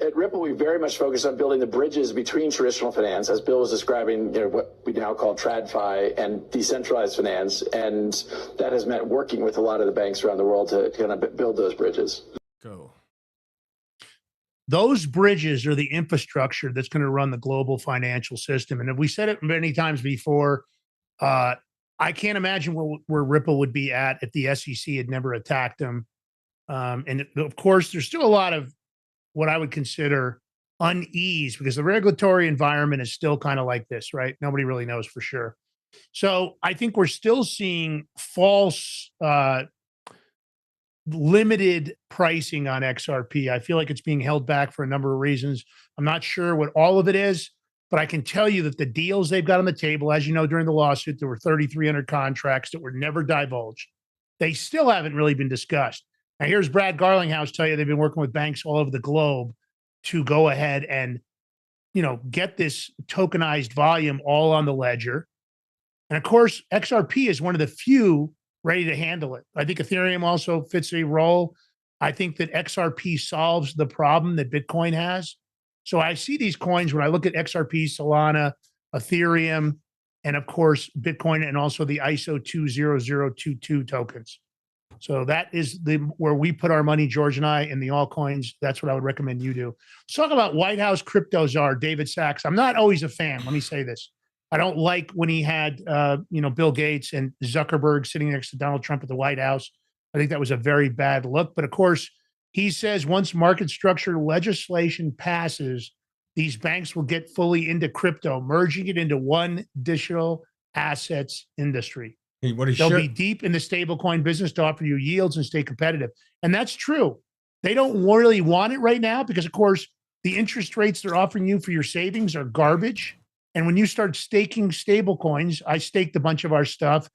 at Ripple, we very much focus on building the bridges between traditional finance, as Bill was describing, what we now call TradFi, and decentralized finance. And that has meant working with a lot of the banks around the world to kind of build those bridges. Go. Those bridges are the infrastructure that's going to run the global financial system. And we said it many times before, I can't imagine where Ripple would be at if the SEC had never attacked them. And of course, there's still a lot of what I would consider unease because the regulatory environment is still kind of like this, right? Nobody really knows for sure. So I think we're still seeing false limited pricing on XRP. I feel like it's being held back for a number of reasons. I'm not sure what all of it is, but I can tell you that the deals they've got on the table, as you know, during the lawsuit, there were 3,300 contracts that were never divulged. They still haven't really been discussed. Now, here's Brad Garlinghouse tell you they've been working with banks all over the globe to go ahead and, get this tokenized volume all on the ledger. And of course, XRP is one of the few ready to handle it. I think Ethereum also fits a role. I think that XRP solves the problem that Bitcoin has. So I see these coins when I look at XRP, Solana, Ethereum, and of course, Bitcoin, and also the ISO 20022 tokens. So that is where we put our money, George and I, in the altcoins. That's what I would recommend you do. Let's talk about White House crypto czar, David Sachs. I'm not always a fan. Let me say this. I don't like when he had, Bill Gates and Zuckerberg sitting next to Donald Trump at the White House. I think that was a very bad look. But of course, he says once market structure legislation passes, these banks will get fully into crypto, merging it into one digital assets industry. They'll be deep in the stablecoin business to offer you yields and stay competitive. And that's true. They don't really want it right now because, of course, the interest rates they're offering you for your savings are garbage. And when you start staking stablecoins, I staked a bunch of our stuff.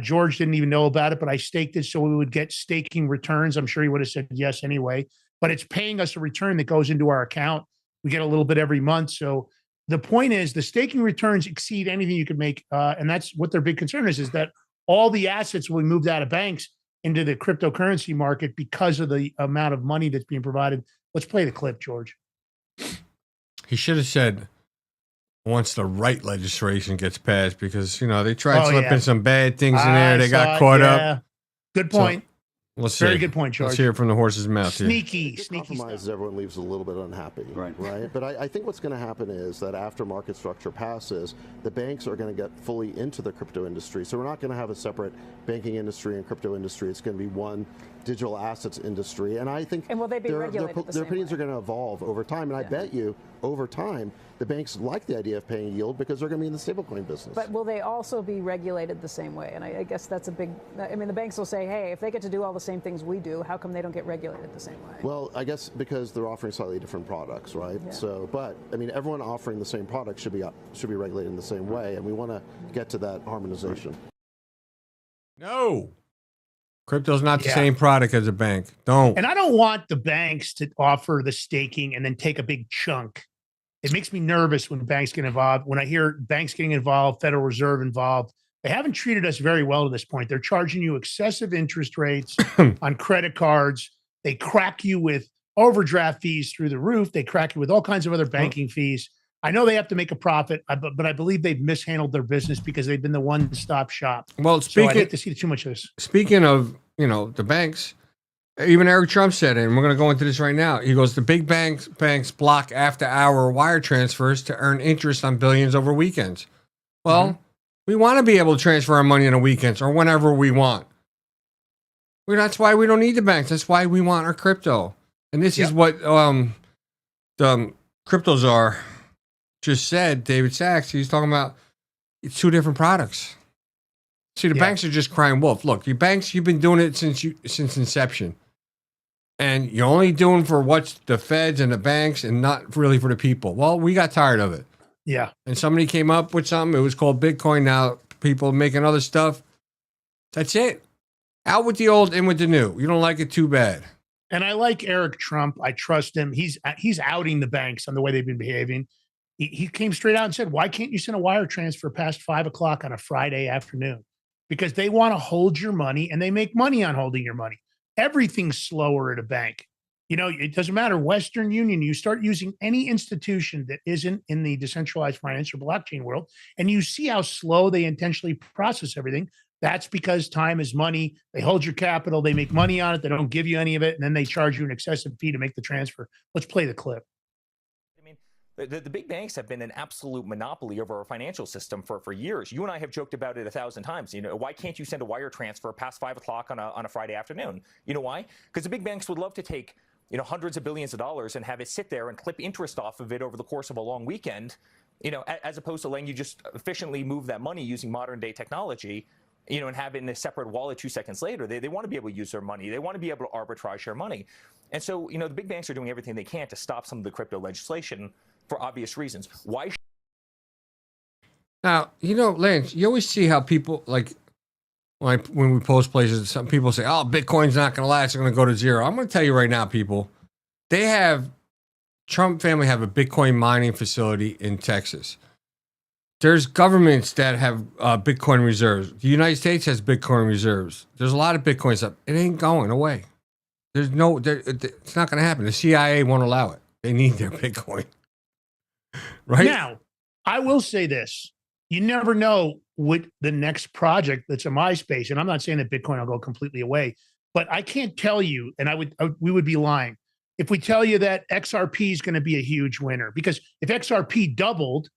George didn't even know about it, but I staked it so we would get staking returns. I'm sure he would have said yes anyway. But it's paying us a return that goes into our account. We get a little bit every month. So the point is the staking returns exceed anything you could make. And that's what their big concern is that all the assets will be moved out of banks into the cryptocurrency market because of the amount of money that's being provided. Let's play the clip, George. He should have said once the right legislation gets passed, because they tried slipping some bad things in there. They got caught up. Good point. So, we'll see. Very good point, George. Let's hear it from the horse's mouth. Sneaky compromise stuff. Everyone leaves a little bit unhappy, right? But I think what's going to happen is that after market structure passes, the banks are going to get fully into the crypto industry. So we're not going to have a separate banking industry and crypto industry. It's going to be one digital assets industry. And I think will they be regulated their opinions are going to evolve over time. And I bet you over time, the banks like the idea of paying yield because they're going to be in the stablecoin business. But will they also be regulated the same way? And I guess that's a big, I mean, the banks will say, hey, if they get to do all the same things we do, how come they don't get regulated the same way? Well, I guess because they're offering slightly different products, right? Yeah. So, but I mean, everyone offering the same product should be regulated in the same way, and we want to get to that harmonization. No. Crypto's not the same product as a bank. Don't. And I don't want the banks to offer the staking and then take a big chunk. It makes me nervous when banks get involved. When I hear banks getting involved, Federal Reserve involved, they haven't treated us very well to this point. They're charging you excessive interest rates on credit cards. They crack you with overdraft fees through the roof. They crack you with all kinds of other banking fees. I know they have to make a profit, but I believe they've mishandled their business because they've been the one-stop shop. Well, so I hate to see too much of this. Speaking of, the banks, even Eric Trump said it, and we're going to go into this right now. He goes, the big banks block after-hour wire transfers to earn interest on billions over weekends. Well, we want to be able to transfer our money on the weekends or whenever we want. That's why we don't need the banks. That's why we want our crypto. And this is what the cryptos are. Just said, David Sachs, he's talking about it's two different products. See, the banks are just crying wolf. Look, your banks, you've been doing it since inception. And you're only doing for what's the feds and the banks and not really for the people. Well, we got tired of it. Yeah. And somebody came up with something. It was called Bitcoin. Now people making other stuff. That's it. Out with the old, in with the new. You don't like it, too bad. And I like Eric Trump. I trust him. He's outing the banks on the way they've been behaving. He came straight out and said, why can't you send a wire transfer past 5 o'clock on a Friday afternoon? Because they want to hold your money and they make money on holding your money. Everything's slower at a bank. It doesn't matter. Western Union, you start using any institution that isn't in the decentralized finance or blockchain world, and you see how slow they intentionally process everything. That's because time is money. They hold your capital. They make money on it. They don't give you any of it. And then they charge you an excessive fee to make the transfer. Let's play the clip. The big banks have been an absolute monopoly over our financial system for years. You and I have joked about it 1,000 times. Why can't you send a wire transfer past 5 o'clock on a Friday afternoon? You know why? Because the big banks would love to take hundreds of billions of dollars and have it sit there and clip interest off of it over the course of a long weekend, as opposed to letting you just efficiently move that money using modern day technology, and have it in a separate wallet 2 seconds later. They want to be able to use their money. They want to be able to arbitrage their money. And so, the big banks are doing everything they can to stop some of the crypto legislation for obvious reasons. Why? Now, Lance, you always see how people, like when we post places, some people say, oh, Bitcoin's not going to last. It's going to go to zero. I'm going to tell you right now, people, Trump family have a Bitcoin mining facility in Texas. There's governments that have Bitcoin reserves. The United States has Bitcoin reserves. There's a lot of Bitcoin stuff. It ain't going away. It's not going to happen. The CIA won't allow it. They need their Bitcoin. Right? Now, I will say this. You never know what the next project that's a MySpace, and I'm not saying that Bitcoin will go completely away, but I can't tell you, and we would be lying, if we tell you that XRP is going to be a huge winner. Because if XRP doubled,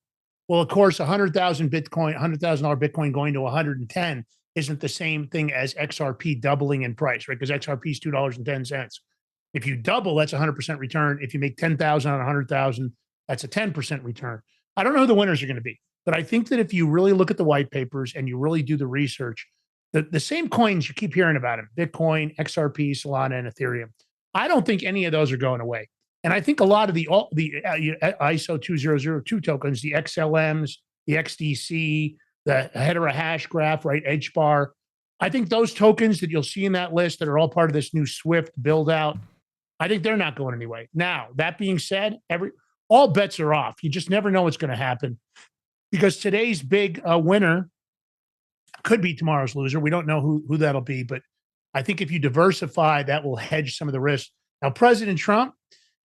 well, of course, $100,000 Bitcoin going to 110 isn't the same thing as XRP doubling in price, right? Because XRP is $2.10. If you double, that's 100% return. If you make 10,000 on 100,000, that's a 10% return. I don't know who the winners are going to be, but I think that if you really look at the white papers and you really do the research, the same coins you keep hearing about them, Bitcoin, XRP, Solana, and Ethereum, I don't think any of those are going away. And I think a lot of the ISO 2002 tokens, the XLMs, the XDC, the header hash graph, right, HBAR, I think those tokens that you'll see in that list that are all part of this new Swift build out, I think they're not going anyway. Now, that being said, all bets are off. You just never know what's going to happen because today's big winner could be tomorrow's loser. We don't know who that'll be, but I think if you diversify, that will hedge some of the risk. Now, President Trump,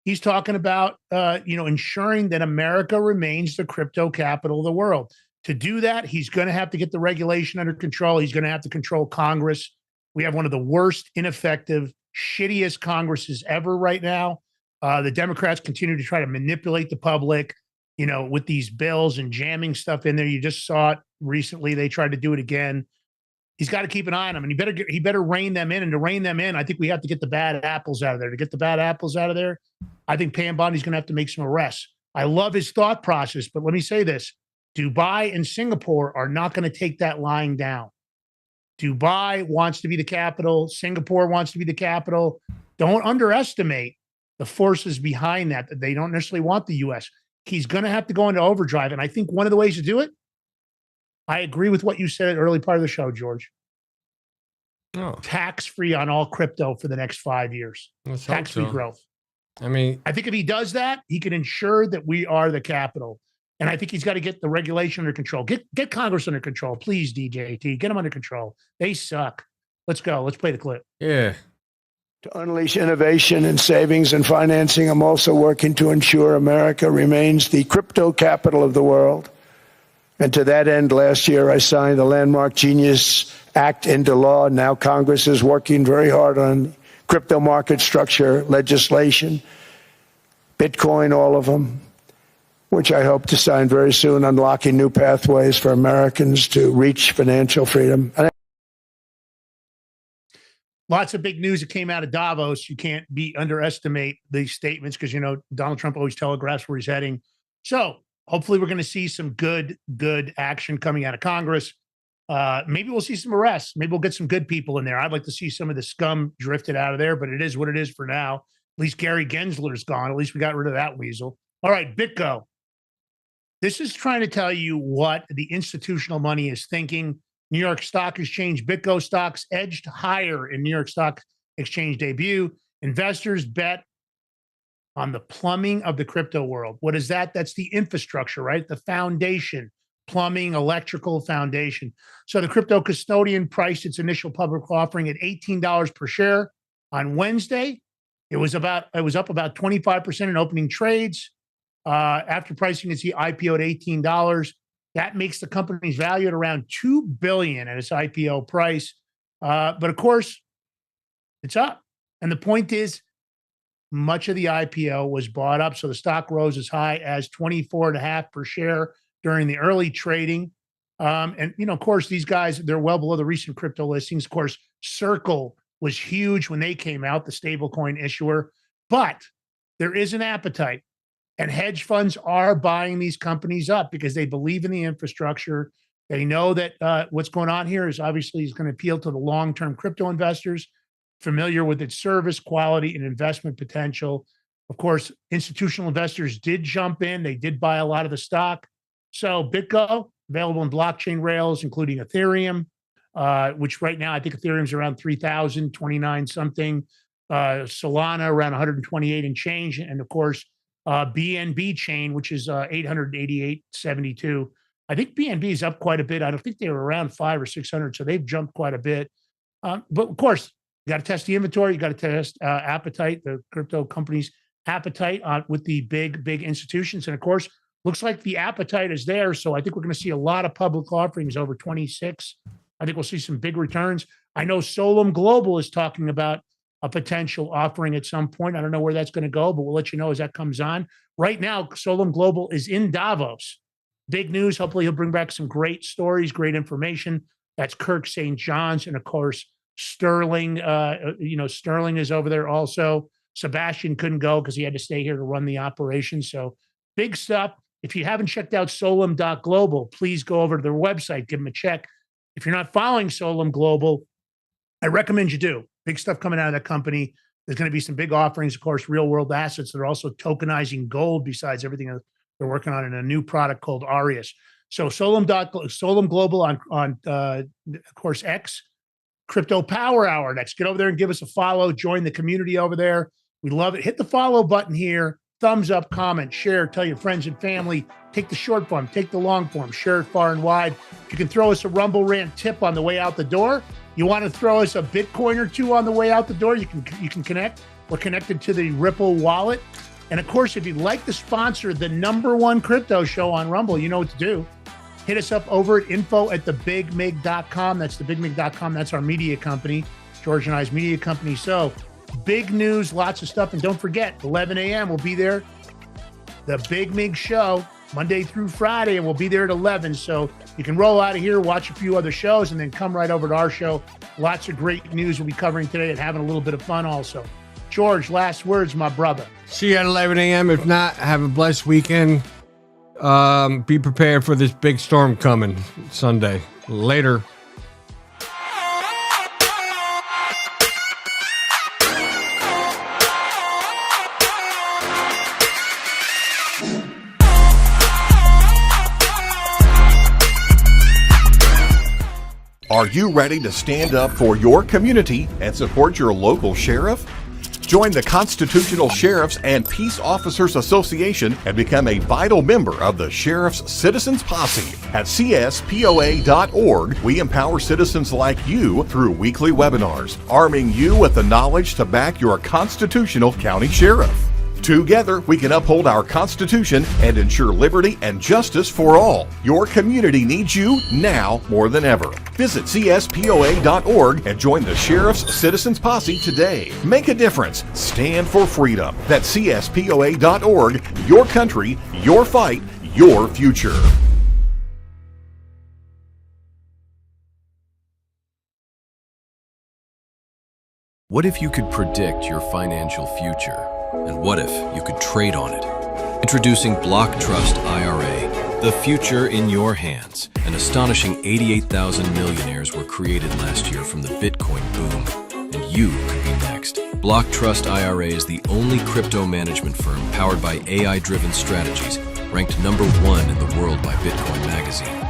He's talking about, ensuring that America remains the crypto capital of the world. To do that, he's going to have to get the regulation under control. He's going to have to control Congress. We have one of the worst, ineffective, shittiest Congresses ever right now. The Democrats continue to try to manipulate the public, with these bills and jamming stuff in there. You just saw it recently. They tried to do it again. He's got to keep an eye on them, and he better rein them in. And to rein them in, I think we have to get the bad apples out of there. To get the bad apples out of there, I think Pam Bondi's going to have to make some arrests. I love his thought process, but let me say this. Dubai and Singapore are not going to take that lying down. Dubai wants to be the capital. Singapore wants to be the capital. Don't underestimate the forces behind that they don't necessarily want the U.S. He's going to have to go into overdrive. And I think one of the ways to do it, I agree with what you said at the early part of the show, George. Oh. Tax-free on all crypto for the next 5 years. Tax-free growth. I mean, I think if he does that, he can ensure that we are the capital. And I think he's got to get the regulation under control. Get Congress under control, please, DJT. Get them under control. They suck. Let's go. Let's play the clip. Yeah. To unleash innovation in savings and financing, I'm also working to ensure America remains the crypto capital of the world. And to that end, last year I signed the landmark Genius Act into law. Now Congress is working very hard on crypto market structure legislation, Bitcoin, all of them, which I hope to sign very soon, unlocking new pathways for Americans to reach financial freedom. Lots of big news that came out of Davos. You can't underestimate these statements because, Donald Trump always telegraphs where he's heading. So hopefully we're going to see some good action coming out of Congress. Maybe we'll see some arrests. Maybe we'll get some good people in there. I'd like to see some of the scum drifted out of there, but it is what it is for now. At least Gary Gensler's gone. At least we got rid of that weasel. All right, BitGo. This is trying to tell you what the institutional money is thinking. New York Stock Exchange BitGo stocks edged higher in New York Stock Exchange debut. Investors bet on the plumbing of the crypto world. What is that? That's the infrastructure, right? The foundation, plumbing, electrical foundation. So the crypto custodian priced its initial public offering at $18 per share on Wednesday. It was up about 25% in opening trades. After pricing its IPO at $18. That makes the company's value at around $2 billion at its IPO price. But of course, it's up. And the point is, much of the IPO was bought up. So the stock rose as high as 24.5 per share during the early trading. Of course, these guys, they're well below the recent crypto listings. Of course, Circle was huge when they came out, the stablecoin issuer. But there is an appetite. And hedge funds are buying these companies up because they believe in the infrastructure. They know that what's going on here is obviously is going to appeal to the long-term crypto investors familiar with its service, quality, and investment potential. Of course, institutional investors did jump in. They did buy a lot of the stock. So BitGo, available in blockchain rails, including Ethereum, which right now I think Ethereum's around 3,029 something. Solana around 128 and change. And of course, BNB chain, which is 888.72. I think BNB is up quite a bit. I don't think they were around 500 or 600, so they've jumped quite a bit. But of course, you got to test the inventory. You got to test appetite, the crypto companies' appetite with the big institutions. And of course, looks like the appetite is there. So I think we're going to see a lot of public offerings over 26. I think we'll see some big returns. I know Solum Global is talking about a potential offering at some point. I don't know where that's going to go, but we'll let you know as that comes on. Right now, Solum Global is in Davos. Big news. Hopefully he'll bring back some great stories, great information. That's Kirk St. John's. And of course, Sterling, Sterling is over there also. Sebastian couldn't go because he had to stay here to run the operation. So big stuff. If you haven't checked out Solum.global, please go over to their website, give them a check. If you're not following Solum Global, I recommend you do. Big stuff coming out of that company. There's going to be some big offerings, of course, real world assets. They're also tokenizing gold besides everything they're working on in a new product called Arius. So Solum Global on of course, X, Crypto Power Hour next. Get over there and give us a follow. Join the community over there. We love it. Hit the follow button here. Thumbs up, comment, share, tell your friends and family. Take the short form, take the long form, share it far and wide. If you can throw us a Rumble Rant tip on the way out the door, you want to throw us a Bitcoin or two on the way out the door, you can connect. We're connected to the Ripple wallet. And of course, if you'd like to sponsor the #1 crypto show on Rumble, you know what to do. Hit us up over at info@thebigmig.com. That's thebigmig.com. That's our media company, George and I's media company. So big news, lots of stuff. And don't forget, 11 a.m. we'll be there. The Big Mig Show, Monday through Friday, and we'll be there at 11. So you can roll out of here, watch a few other shows, and then come right over to our show. Lots of great news we'll be covering today and having a little bit of fun also. George, last words, my brother. See you at 11 a.m. If not, have a blessed weekend. Be prepared for this big storm coming Sunday. Later. Are you ready to stand up for your community and support your local sheriff? Join the Constitutional Sheriffs and Peace Officers Association and become a vital member of the Sheriff's Citizens Posse. At CSPOA.org, we empower citizens like you through weekly webinars, arming you with the knowledge to back your constitutional county sheriff. Together, we can uphold our Constitution and ensure liberty and justice for all. Your community needs you now more than ever. Visit CSPOA.org and join the Sheriff's Citizens Posse today. Make a difference. Stand for freedom. That's CSPOA.org. Your country, your fight, your future. What if you could predict your financial future? And what if you could trade on it? Introducing Block Trust IRA, the future in your hands. An astonishing 88,000 millionaires were created last year from the Bitcoin boom, and you could be next. Block Trust IRA is the only crypto management firm powered by AI-driven strategies, ranked #1 in the world by Bitcoin Magazine.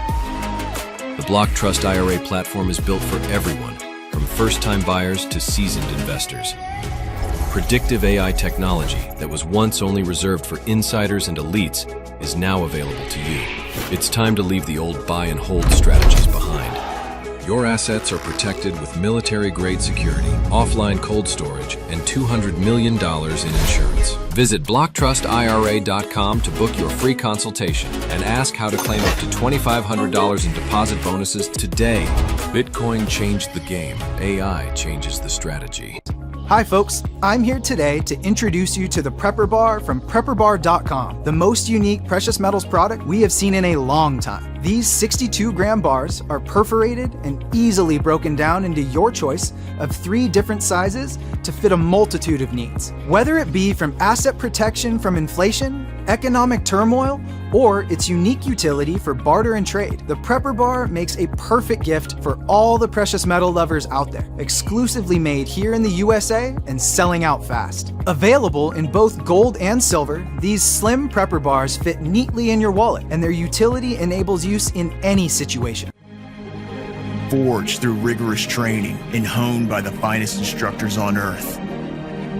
The Block Trust IRA platform is built for everyone, from first-time buyers to seasoned investors. Predictive AI technology that was once only reserved for insiders and elites is now available to you. It's time to leave the old buy and hold strategies behind. Your assets are protected with military-grade security, offline cold storage, and $200 million in insurance. Visit BlockTrustIRA.com to book your free consultation and ask how to claim up to $2,500 in deposit bonuses today. Bitcoin changed the game. AI changes the strategy. Hi folks, I'm here today to introduce you to the Prepper Bar from PrepperBar.com, the most unique precious metals product we have seen in a long time. These 62-gram bars are perforated and easily broken down into your choice of 3 different sizes to fit a multitude of needs. Whether it be from asset protection from inflation, economic turmoil, or its unique utility for barter and trade, the Prepper Bar makes a perfect gift for all the precious metal lovers out there. Exclusively made here in the USA and selling out fast. Available in both gold and silver, these slim Prepper Bars fit neatly in your wallet, and their utility enables use in any situation. Forged through rigorous training and honed by the finest instructors on earth,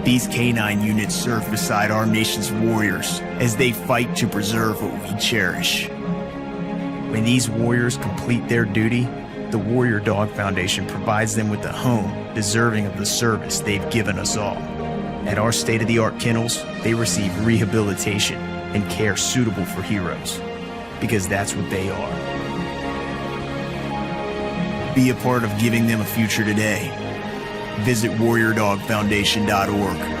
these K9 units serve beside our nation's warriors as they fight to preserve what we cherish. When these warriors complete their duty, the Warrior Dog Foundation provides them with a home deserving of the service they've given us all. At our state-of-the-art kennels, they receive rehabilitation and care suitable for heroes, because that's what they are. Be a part of giving them a future today. Visit WarriorDogFoundation.org.